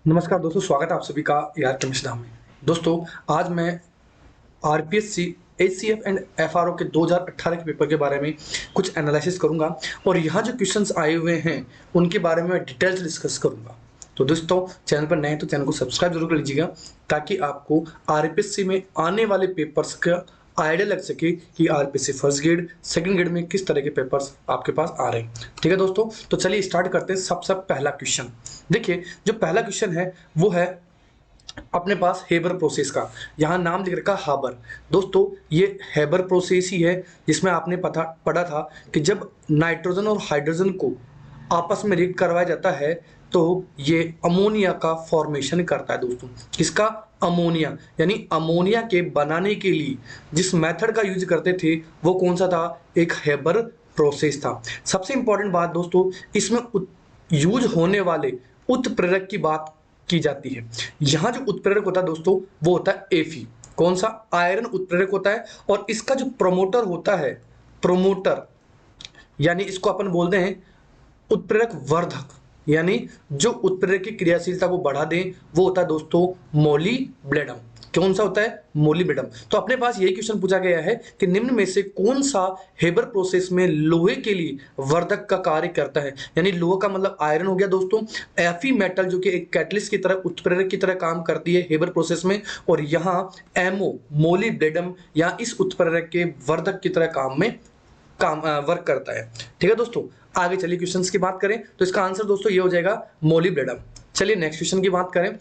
नमस्कार दोस्तों, स्वागत है आप सभी का यार केमिस्ट्री में। दोस्तों, आज मैं आरपीएससी, एचसीएफ एंड एफआरओ के 2018 के पेपर के बारे में कुछ एनालिसिस करूंगा और यहाँ जो क्वेश्चंस आए हुए हैं उनके बारे में डिटेल्स डिस्कस करूंगा। तो दोस्तों, चैनल पर नए हैं तो चैनल को सब्सक्राइब जरूर कर लीजिएगा ताकि आपको आरपीएससी में आने वाले पेपर्स का आइडिया लग सके कि RPSC first grade second grade में किस तरह के पेपर्स आपके पास आ रहे हैं। ठीक है दोस्तों, तो चलिए स्टार्ट करते हैं। सबसे पहला क्वेश्चन देखिए, जो पहला क्वेश्चन है वो है अपने पास हेबर प्रोसेस का। यहाँ नाम लिख रखा हाबर। दोस्तों, ये हेबर प्रोसेस ही है जिसमें आपने पढ़ा था कि जब नाइट्रोजन और हाइड्रोजन को आपस में रिएक्ट करवाया जाता है तो ये अमोनिया का फॉर्मेशन करता है। दोस्तों, किसका? अमोनिया। यानी अमोनिया के बनाने के लिए जिस मेथड का यूज करते थे वो कौन सा था? एक हेबर प्रोसेस था। सबसे इंपॉर्टेंट बात दोस्तों, इसमें यूज होने वाले उत्प्रेरक की बात की जाती है। यहां जो उत्प्रेरक होता है दोस्तों वो होता है एफी। कौन सा? आयरन उत्प्रेरक होता है। और इसका जो प्रोमोटर होता है, प्रोमोटर यानी इसको अपन बोलते हैं उत्प्रेरक वर्धक, यानी जो उत्प्रेरक की क्रियाशीलता को बढ़ा दें वो होता है दोस्तों मोलिब्डेनम। कौन सा होता है? मोलिब्डेनम। तो अपने पास यही क्वेश्चन पूछा गया है कि निम्न में से कौन सा हेबर प्रोसेस में लोहे के लिए वर्धक का कार्य करता है। यानी लोहा का मतलब आयरन हो गया दोस्तों। एफी मेटल जो कि एक कैटलिस्ट की तरह, उत्प्रेरक की तरह काम करती है हेबर प्रोसेस में, और यहाँ एमओ मोलिब्डेनम या इस उत्प्रेरक के वर्धक की तरह काम वर्क करता है। ठीक है दोस्तों, आगे चलिए क्वेश्चंस की बात करें तो इसका आंसर दोस्तों ये हो जाएगा मोलिब्डेनम। चलिए नेक्स्ट क्वेश्चन की बात करें।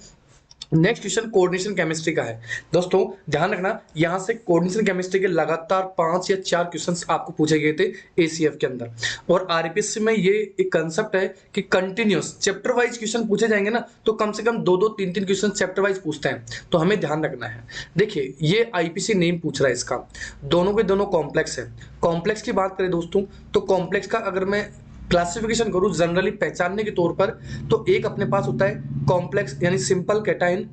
नेक्स्ट क्वेश्चन कोऑर्डिनेशन केमिस्ट्री का है। दोस्तों ध्यान रखना, यहां से कोऑर्डिनेशन केमिस्ट्री के लगातार 5 या 4 क्वेश्चंस आपको पूछे गए थे एसीएफ के अंदर। और आरपीएससी में ये एक कंसेप्ट है कि कंटिन्यूअस चैप्टर वाइज क्वेश्चन पूछे जाएंगे ना, तो कम से कम 2-2 3-3 क्वेश्चन चैप्टर वाइज पूछते हैं, तो हमें ध्यान रखना है। देखिए, ये आईपीसी नेम पूछ रहा है इसका, दोनों के दोनों कॉम्प्लेक्स है। कॉम्प्लेक्स की बात करें दोस्तों तो कॉम्प्लेक्स का अगर मैं क्लासिफिकेशन करूं जनरली पहचानने के तौर पर, तो एक अपने पास होता है कॉम्प्लेक्स यानी सिंपल कैटायन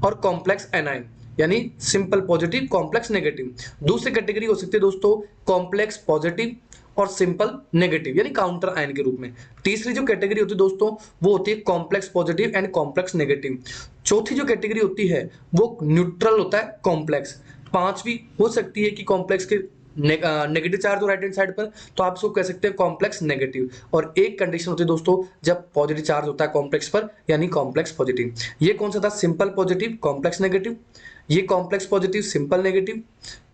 और कॉम्प्लेक्स एनायन यानी सिंपल पॉजिटिव कॉम्प्लेक्स नेगेटिव। दूसरी कैटेगरी हो सकती है दोस्तों कॉम्प्लेक्स पॉजिटिव और सिंपल नेगेटिव यानी काउंटर आयन के रूप में। तीसरी जो कैटेगरी होती है दोस्तों वो होती है complex positive and complex negative. चौथी जो कैटेगरी होती है वो न्यूट्रल होता है कॉम्प्लेक्स। पांचवी हो सकती है कि कॉम्प्लेक्स के नेगेटिव चार्ज हो राइट हैंड साइड पर, तो आप इसको कह सकते हैं कॉम्प्लेक्स नेगेटिव। और एक कंडीशन होती है दोस्तों जब पॉजिटिव चार्ज होता है कॉम्प्लेक्स पर, यानी कॉम्प्लेक्स पॉजिटिव। ये कौन सा था? सिंपल पॉजिटिव कॉम्प्लेक्स नेगेटिव, ये complex positive simple negative,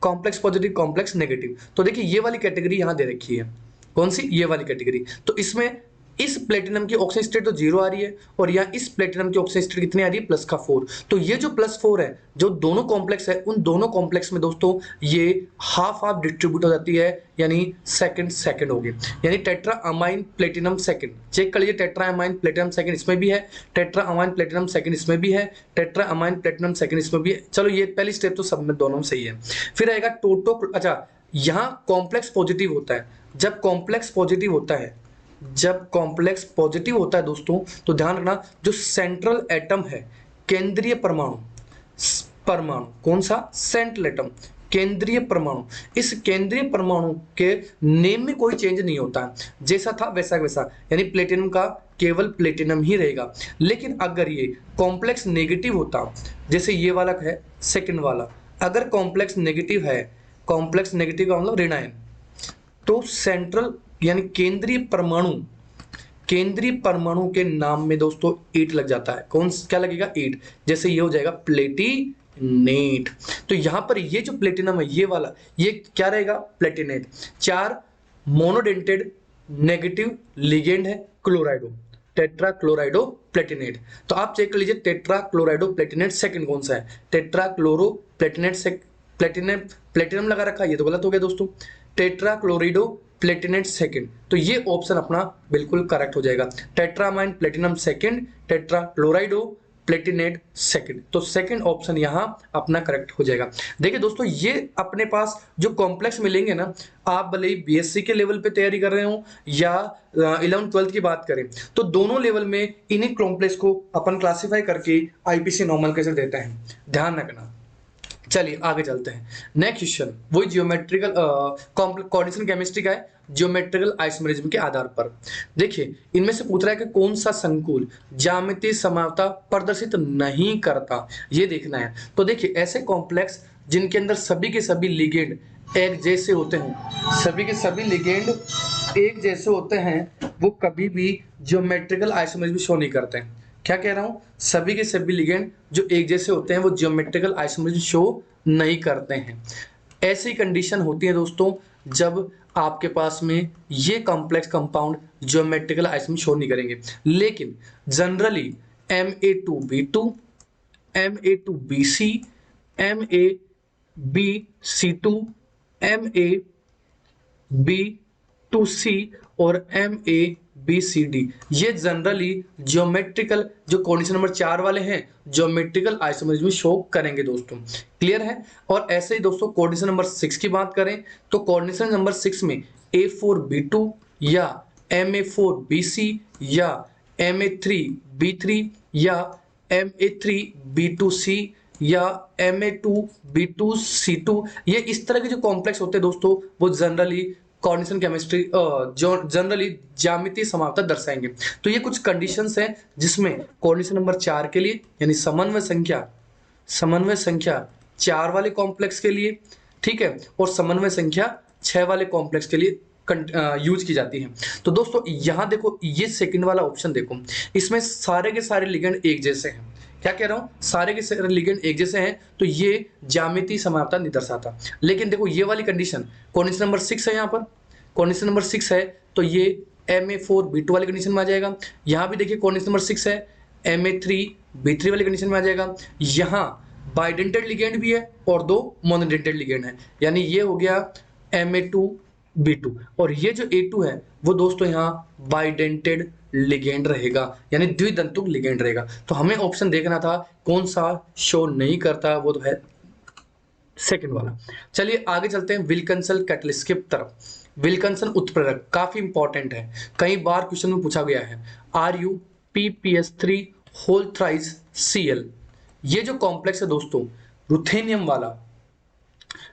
complex positive complex negative. तो देखिए ये वाली कैटेगरी यहां दे रखी है। कौन सी? ये वाली कैटेगरी। तो इसमें इस प्लेटिनम की ऑक्सीजन स्टेट तो 0 आ रही है और यहाँ इस प्लेटिनम की ऑक्सीजन स्टेट कितनी आ रही है? +4। तो ये जो +4 है, जो दोनों कॉम्प्लेक्स है, उन दोनों कॉम्प्लेक्स में दोस्तों ये हाफ डिस्ट्रीब्यूट हो जाती है, यानी सेकंड हो गए, यानी tetra amine platinum second. Check कर लीजिए, टेट्रा अमाइन प्लेटिनम सेकंड इसमें भी है, टेट्रा अमाइन प्लेटिनम सेकंड इसमें भी है, टेट्रा अमाइन प्लेटिनम सेकंड इसमें भी है। चलो ये पहली स्टेप तो सब में दोनों में सही है। फिर आएगा टोटो। अच्छा, यहाँ कॉम्प्लेक्स पॉजिटिव होता है। जब कॉम्प्लेक्स पॉजिटिव होता है, जब कॉम्प्लेक्स पॉजिटिव होता है दोस्तों, तो ध्यान रखना जो सेंट्रल एटम है, केंद्रीय परमाणु, परमाणु कौन सा? सेंट्रल एटम, केंद्रीय परमाणु। इस केंद्रीय परमाणु के नेम में कोई चेंज नहीं होता है, जैसा था वैसा वैसा, यानी प्लेटिनम का केवल प्लेटिनम ही रहेगा। लेकिन अगर ये कॉम्प्लेक्स नेगेटिव होता, जैसे ये वाला है सेकंड वाला, अगर कॉम्प्लेक्स नेगेटिव है, कॉम्प्लेक्स नेगेटिव का मतलब ऋणायन, तो सेंट्रल यानी केंद्रीय परमाणु, केंद्रीय परमाणु के नाम में दोस्तों 8 लग जाता है। कौन क्या लगेगा? 8। जैसे ये हो जाएगा प्लेटिनेट। तो यहां पर ये जो प्लेटिनम है ये वाला, ये क्या रहेगा? प्लेटिनेट। 4 मोनोडेंटेड नेगेटिव लिगेंड है क्लोराइडो, टेट्रा क्लोराइडो प्लेटिनेट। तो आप चेक कर लीजिए टेट्रा क्लोराइडो प्लेटिनेट सेकंड कौन सा है? टेट्रा क्लोरो प्लेटिनेट प्लेटिनम लगा रखा है, ये तो गलत हो गया दोस्तों। टेट्रा क्लोरिडो प्लेटिनेट सेकंड, तो ये ऑप्शन अपना बिल्कुल करेक्ट हो जाएगा। टेट्रामाइन platinum second, tetra क्लोराइडो Palatinate second, तो सेकंड ऑप्शन यहां अपना करेक्ट हो जाएगा। देखिए दोस्तों, ये अपने पास जो कॉम्प्लेक्स मिलेंगे ना, आप भले ही बीएससी के लेवल पे तैयारी कर रहे हो या 11th-12th की बात करें, तो दोनों लेवल में इन्हीं कॉम्प्लेक्स को अपन क्लासिफाई करके आईपीसी नॉर्मल कैसे देते हैं, ध्यान रखना। चलिए आगे चलते हैं। नेक्स्ट क्वेश्चन वही जियोमेट्रिकल कोऑर्डिनेशन केमिस्ट्री का है, जियोमेट्रिकल आइसोमेरिज्म के आधार पर। देखिए इनमें से पूछ रहा है कि कौन सा संकुल ज्यामितीय समानता प्रदर्शित नहीं करता, ये देखना है। तो देखिए ऐसे कॉम्प्लेक्स जिनके अंदर सभी के सभी लिगेंड एक जैसे होते हैं, सभी के सभी लिगेंड एक जैसे होते हैं, वो कभी भी ज्योमेट्रिकल आइसोमेरिज्म शो नहीं करते हैं। क्या कह रहा हूं, सभी के सभी लिगेंड जो एक जैसे होते हैं वो ज्योमेट्रिकल आइसोमेरिज्म शो नहीं करते हैं। ऐसी कंडीशन होती है दोस्तों जब आपके पास में ये complex compound geometrical isomerism show नहीं करेंगे। लेकिन generally Ma2B2, Ma2BC, MaBC2, MaB2C और MaBCD ये जनरली ज्योमेट्रिकल जो कोऑर्डिनेशन नंबर 4 वाले हैं ज्योमेट्रिकल आइसोमेरिज्म शो करेंगे दोस्तों। क्लियर है। और ऐसे ही दोस्तों कोऑर्डिनेशन नंबर 6 की बात करें तो कोऑर्डिनेशन नंबर 6 में A4B2 या Ma4BC या Ma3B3 या Ma3B2C या Ma2B2C2 ये इस तरह के जो कॉम्प्लेक्स होते हैं दोस्तों वो जनरली कोऑर्डिनेशन केमिस्ट्री जो जनरली ज्यामितीय समानता दर्शाएंगे। तो ये कुछ कंडीशंस हैं जिसमें कोऑर्डिनेशन नंबर 4 के लिए यानी समन्वय संख्या 4 वाले कॉम्प्लेक्स के लिए, ठीक है, और समन्वय संख्या 6 वाले कॉम्प्लेक्स के लिए यूज की जाती है। तो दोस्तों यहां देखो ये सेकंड वाला ऑप्शन देखो, इसमें सारे के सारे लिगेंड एक जैसे हैं। क्या कह रहा हूं, सारे के सारे लिगेंड एक जैसे हैं तो ये ज्यामितीय समानता नहीं दर्शाता। लेकिन देखो ये वाली कंडीशन कोऑर्डिनेशन नंबर 6 है, यहाँ पर कोऑर्डिनेशन नंबर 6 है तो ये Ma4B2 वाली कंडीशन में आ जाएगा। यहाँ भी देखिए कोऑर्डिनेशन नंबर 6 है, Ma3B3 वाली कंडीशन में आ जाएगा। यहाँ बाइडेंटेड लिगेंड भी है और 2 मोनोडेंटेड लिगेंड है, यानी ये हो गया Ma2B2 और ये जो A2 है वो दोस्तों यहाँ बाइडेंटेड लिगेंड रहेगा यानी द्विदंतुक लिगेंड रहेगा। तो हमें ऑप्शन देखना था कौन सा शो नहीं करता, वो तो है सेकंड वाला। चलिए आगे चलते हैं विल्किंसन कैटलिस्ट की तरफ। विल्किंसन उत्प्रेरक काफी इंपॉर्टेंट है, कई बार क्वेश्चन में पूछा गया है। RuPPS3 होल थ्राइस Cl ये जो कॉम्प्लेक्स है दोस्तों रुथेनियम वाला,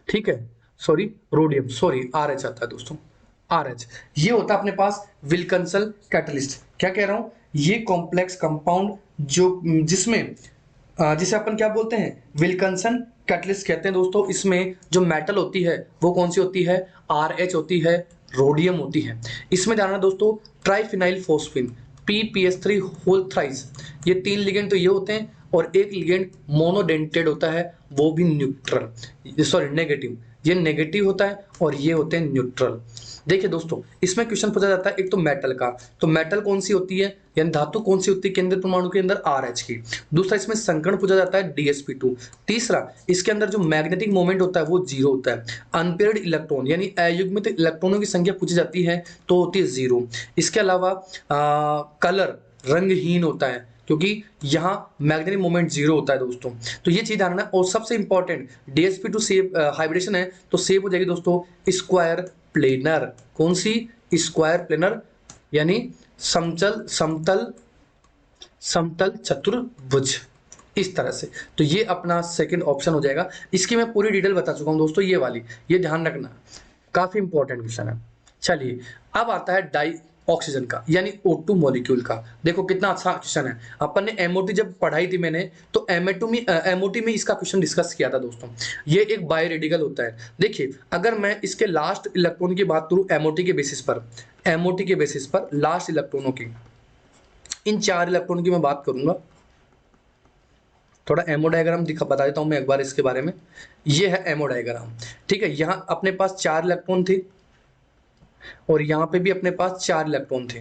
ठीक है, सॉरी रोडियम, सॉरी RH आता है दोस्तों, RH ये होता है अपने पास विल्किंसन कैटलिस्ट। क्या कह रहा हूं, ये कॉम्प्लेक्स कंपाउंड जो जिसमें जिसे अपन क्या बोलते हैं विल्किंसन कैटलिस्ट कहते हैं दोस्तों। इसमें जो मेटल होती है वो कौन सी होती है, RH होती है, रोडियम होती है। इसमें जानना दोस्तों triphenyl phosphine PPS3 whole thrice ये 3 लिगेंड तो ये होते हैं और एक लिगेंड मोनोडेंटेड होता है वो भी न्यूट्रल, सॉरी नेगेटिव, ये नेगेटिव होता है और ये होते हैं न्यूट्रल। देखिए दोस्तों इसमें क्वेश्चन पूछा जाता है एक तो मेटल का, तो मेटल कौन सी होती है यानी धातु कौन सी होती है केंद्रीय परमाणु के अंदर, RH की। दूसरा इसमें संकरण पूछा जाता है DsP2। तीसरा इसके अंदर जो मैग्नेटिक मोमेंट होता है वो 0 होता है। अनपेयर्ड इलेक्ट्रॉन यानी अयुग्मित इलेक्ट्रॉनों की संख्या पूछी जाती है तो होती है 0। इसके अलावा कलर रंगहीन होता है क्योंकि यहाँ मैग्नेटिक मोमेंट 0 होता है दोस्तों। तो ये चीज जानना। और सबसे इंपॉर्टेंट DsP2 सेव हाइब्रिडेशन है तो सेव हो जाएगी दोस्तों स्क्वायर प्लेनर। कौन सी, स्क्वायर प्लेनर यानी समतल चतुर्भुज, इस तरह से। तो ये अपना सेकंड ऑप्शन हो जाएगा। इसकी मैं पूरी डिटेल बता चुका हूं दोस्तों, ये वाली ये ध्यान रखना, काफी इंपॉर्टेंट क्वेश्चन है। चलिए अब आता है डाई ऑक्सीजन का यानी O2 मॉलिक्यूल का। देखो कितना अच्छा क्वेश्चन है। अपन ने MOT जब पढ़ाई थी मैंने तो MOT में इसका क्वेश्चन डिस्कस किया था दोस्तों। ये एक बायो रेडिकल होता है। देखिए अगर मैं इसके लास्ट इलेक्ट्रॉन की बात करूं MOT के बेसिस पर लास्ट इलेक्ट्रॉनों की, इन 4 इलेक्ट्रॉन की मैं बात करूंगा। थोड़ा एमो डायग्राम बता देता हूं मैं एक बार इसके बारे में। ये है एमो डायग्राम, ठीक है। यहां अपने पास 4 इलेक्ट्रॉन थे और यहाँ पे भी अपने पास 4 इलेक्ट्रॉन थे,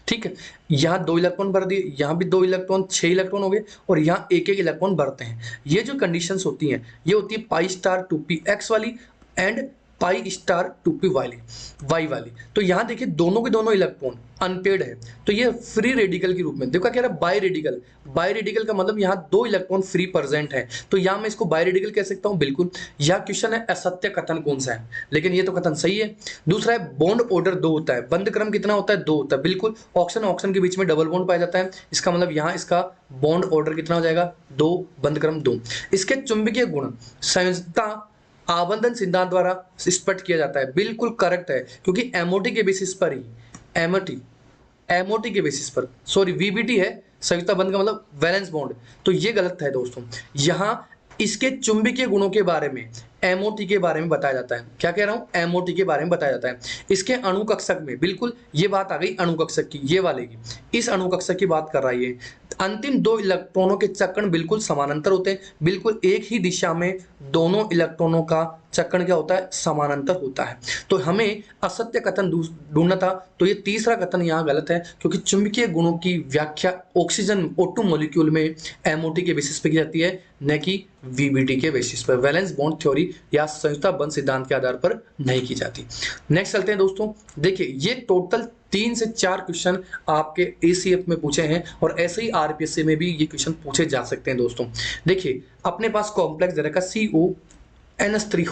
ठीक है। यहाँ 2 इलेक्ट्रॉन भर दिए, यहाँ भी 2 इलेक्ट्रॉन, 6 इलेक्ट्रॉन हो गए और यहाँ एक एक इलेक्ट्रॉन भरते हैं। ये जो कंडीशंस होती हैं ये होती है π*2px वाली and pi star 2p Y वाली। तो यहाँ देखिए दोनों के दोनों इलेक्ट्रॉन अनपेड है, तो ये फ्री रेडिकल के रूप में, देखो क्या कह रहा है बाई रेडिकल। बाई रेडिकल का मतलब यहाँ 2 इलेक्ट्रॉन फ्री प्रेजेंट है, तो यहाँ मैं इसको बाई रेडिकल कह सकता हूँ। बिल्कुल, यह क्वेश्चन है असत्य कथन कौन सा है, लेकिन ये तो कथन सही है। दूसरा है बॉन्ड ऑर्डर 2 होता है, बंद क्रम कितना होता है 2 होता है। बिल्कुल, ऑक्सीजन ऑक्सीजन के बीच में डबल बॉन्ड पाया जाता है, इसका मतलब यहाँ इसका बॉन्ड ऑर्डर कितना हो जाएगा 2, बंद क्रम 2। इसके चुंबकीय गुण संयोजकता आबंधन सिद्धांत द्वारा स्पष्ट किया जाता है। बिल्कुल करेक्ट है, क्योंकि एमओटी के बेसिस पर ही, एमओटी के बेसिस पर, सॉरी वीबीटी है संयुक्ता बंध का मतलब वैलेंस बॉन्ड, तो ये गलत है दोस्तों। यहाँ इसके चुंबकीय गुणों के बारे में, एमओटी के बारे में बताया जाता है। क्या कह रहा हूं, एमओटी के बारे में बताया जाता है। इसके अणुकक्षक में, बिल्कुल ये बात आ गई अणुकक्षक की, ये वाले की, इस अणुकक्षक की बात कर रहा है ये। अंतिम 2 इलेक्ट्रॉनों के चक्रण बिल्कुल समानांतर होते हैं, बिल्कुल एक ही दिशा में दोनों इलेक्ट्रॉनों का चक्रण क्या होता है, समानांतर होता है। तो हमें असत्य कथन ढूंढना था, तो ये तीसरा कथन यहाँ गलत है, क्योंकि चुंबकीय गुणों की व्याख्या ऑक्सीजन O2 मॉलिक्यूल में एमओटी के बेसिस पे की जाती है, न कि वीबीटी के बेसिस पर, वैलेंस बॉन्ड थ्योरी या संयुक्ता बंध सिद्धांत के आधार पर नहीं की जाती। नेक्स्ट चलते हैं दोस्तों। देखिए ये टोटल 3 से 4 क्वेश्चन आपके एसीएफ में पूछे हैं, और ऐसे ही आरपीएससी में भी ये क्वेश्चन पूछे जा सकते हैं दोस्तों। देखिए अपने पास कॉम्प्लेक्स दे रखा CONS3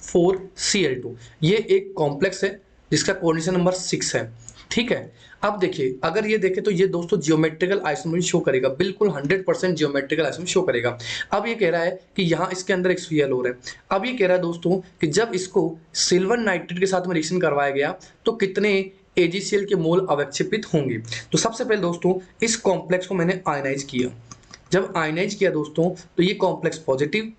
4Cl2, ये एक कॉम्प्लेक्स है जिसका कोऑर्डिनेशन नंबर 6 है, ठीक है। अब देखिए अगर ये देखें तो ये दोस्तों जियोमेट्रिकल आइसोमर शो करेगा, बिल्कुल 100% जियोमेट्रिकल आइसोमर शो करेगा। अब ये कह रहा है कि यहाँ इसके अंदर एक Cl हो रहा है। अब ये कह रहा है दोस्तों कि जब इसको सिल्वर नाइट्रेट के साथ में रिएक्शन करवाया गया तो कितने AgCl के मोल अवक्षेपित होंगे। तो सबसे पहले दोस्तों इस कॉम्प्लेक्स को मैंने आयनाइज किया। जब आयनाइज किया दोस्तों तो ये कॉम्प्लेक्स पॉजिटिव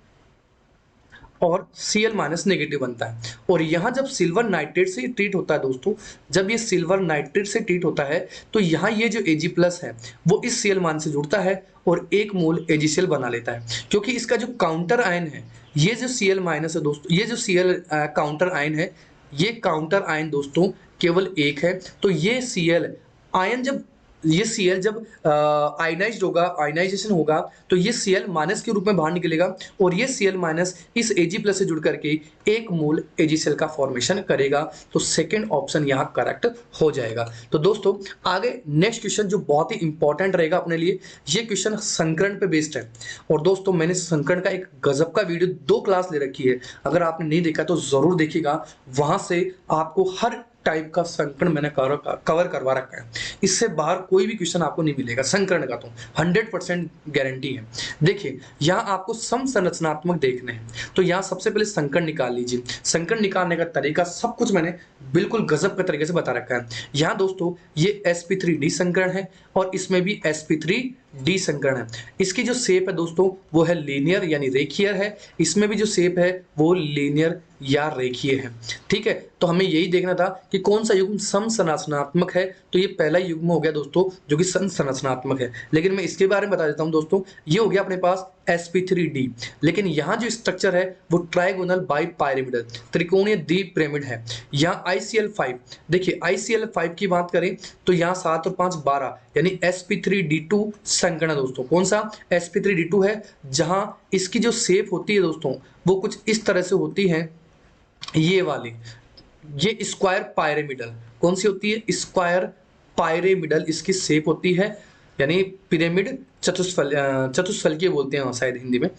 और Cl माइनस नेगेटिव बनता है। और यहाँ जब सिल्वर नाइट्रेट से ट्रीट होता है दोस्तों, जब ये सिल्वर नाइट्रेट से ट्रीट होता है तो यहाँ ये जो Ag प्लस है वो इस Cl मान से जुड़ता है और 1 मोल AgCl बना लेता है, क्योंकि इसका जो काउंटर आयन है, ये जो Cl माइनस है दोस्तों, ये जो Cl काउंटर आयन है, ये काउंटर आयन दोस्तों केवल 1 है। तो ये Cl आयन जब ये Cl जब आयनाइज्ड होगा, आयनाइजेशन होगा, तो ये Cl माइनस के रूप में बाहर निकलेगा और ये Cl माइनस इस Ag प्लस से जुड़ करके 1 मोल AgCl का फॉर्मेशन करेगा। तो सेकंड ऑप्शन यहाँ करेक्ट हो जाएगा। तो दोस्तों आगे नेक्स्ट क्वेश्चन जो बहुत ही इंपॉर्टेंट रहेगा अपने लिए, ये क्वेश्चन संकरण पे बेस्ड है। और दोस्तों मैंने संकरण का एक गजब का वीडियो 2 क्लास ले रखी है, अगर आपने नहीं देखा तो जरूर देखिएगा, वहां से आपको हर टाइप का संकरण मैंने कवर करवा रखा है। इससे बाहर कोई भी क्वेश्चन आपको नहीं मिलेगा संकरण का, तो 100% गारंटी है। देखिए यहाँ आपको समसंरचनात्मक देखने हैं, तो यहाँ सबसे पहले संकरण निकाल लीजिए। संकरण निकालने का तरीका सब कुछ मैंने बिल्कुल गजब के तरीके से बता रखा है। यहाँ दोस्तों ये sp3d संकरण है और इसमें भी sp3d संकरण है। इसकी जो शेप है दोस्तों वो है लीनियर यानी रेखीय है, इसमें भी जो शेप है वो लीनियर या रेखीय है, ठीक है। तो हमें यही देखना था कि कौन सा युग्म समसंरचनात्मक है, तो ये पहला युग्म हो गया दोस्तों जो कि समसंरचनात्मक है। लेकिन मैं इसके बारे में बता देता हूं दोस्तों, ये हो गया अपने पास sp3d, लेकिन यहाँ जो स्ट्रक्चर है वो ट्राइगोनल बाइपिरामिडल त्रिकोणीय द्विपिरामिड है। यहाँ ICl5, देखिए ICl5 की बात करें तो यहाँ 7 और 5 12 यानी sp3d2 संकरण दोस्तों, कौन सा sp3d2 है, जहां इसकी जो शेप होती है दोस्तों वो कुछ इस तरह से होती है, ये वाली, ये स्क्वायर पायरेमिडल, कौन सी होती है, स्क्वायर पायरेमिडल इसकी शेप होती है, यानी पिरामिड चतुष्फलकीय बोलते हैं शायद हिंदी में।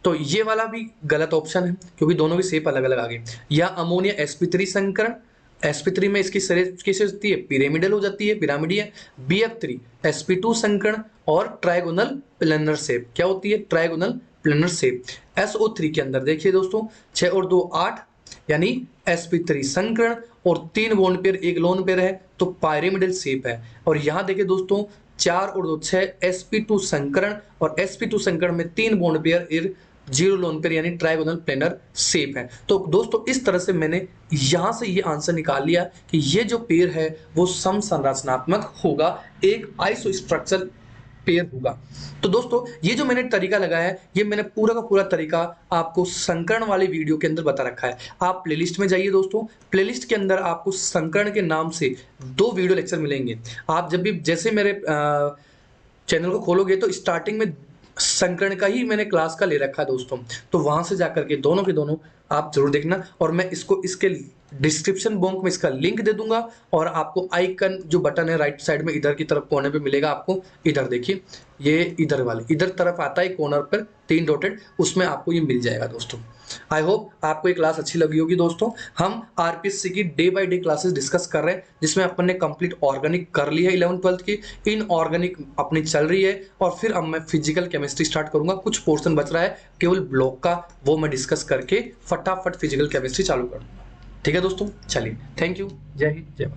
तो ये वाला भी गलत ऑप्शन है क्योंकि दोनों की शेप अलग अलग आ गई। या अमोनिया sp3 संकरण, sp3 में इसकी कैसे होती है, पिरामिडल हो जाती है, पिरामिडीय। BF3 sp2 संकरण और ट्राइगोनल प्लेनर शेप, क्या होती है, ट्राइगोनल प्लेनर शेप। SO3 के अंदर देखिए दोस्तों 6 और 2 8 यानी sp3 संकरण और 3 बॉन्ड पेयर 1 लोन पेयर है, तो पायरेमिडल शेप है। और यहाँ देखिए दोस्तों 4 और 2 6 sp2 संकरण और sp2 संकरण में 3 बॉन्ड पेयर 0 लोन पेयर यानी ट्राइगोनल प्लेनर शेप है। तो दोस्तों इस तरह से मैंने यहाँ से ये आंसर निकाल लिया कि ये जो पेयर है वो समसंरचनात्मक होगा, एक आइसो स्ट्रक्चरल पेयर होगा। तो दोस्तों ये जो मैंने तरीका लगाया है, ये मैंने पूरा का पूरा तरीका आपको संकरण वाली वीडियो के अंदर बता रखा है। आप प्लेलिस्ट में जाइए दोस्तों, प्लेलिस्ट के अंदर आपको संकरण के नाम से 2 वीडियो लेक्चर मिलेंगे। आप जब भी जैसे मेरे चैनल को खोलोगे तो स्टार्टिंग में संकरण का ही मैंने क्लास का ले रखा है दोस्तों, तो वहां से जाकर के दोनों के दोनों आप जरूर देखना। और मैं इसको इसके डिस्क्रिप्शन बॉक्स में इसका लिंक दे दूंगा, और आपको आइकन जो बटन है राइट साइड में इधर की तरफ कोने पे मिलेगा आपको, इधर देखिए, ये इधर वाले इधर तरफ आता है कॉर्नर पर 3 डॉटेड, उसमें आपको ये मिल जाएगा दोस्तों। आई होप आपको ये क्लास अच्छी लगी होगी दोस्तों। हम आरपीएससी की day by day classes discuss कर रहे हैं, जिसमें अपन ने कंप्लीट ऑर्गेनिक कर ली है 11th-12th की, इनऑर्गेनिक अपनी चल रही है, और फिर अब मैं फिजिकल केमिस्ट्री स्टार्ट करूंगा। कुछ पोर्शन बच रहा है केवल ब्लॉक का, वो मैं डिस्कस करके फटाफट फिजिकल केमिस्ट्री चालू करूंगा। ठीक है दोस्तों, चलिए, थैंक यू, जय हिंद, जय भारत।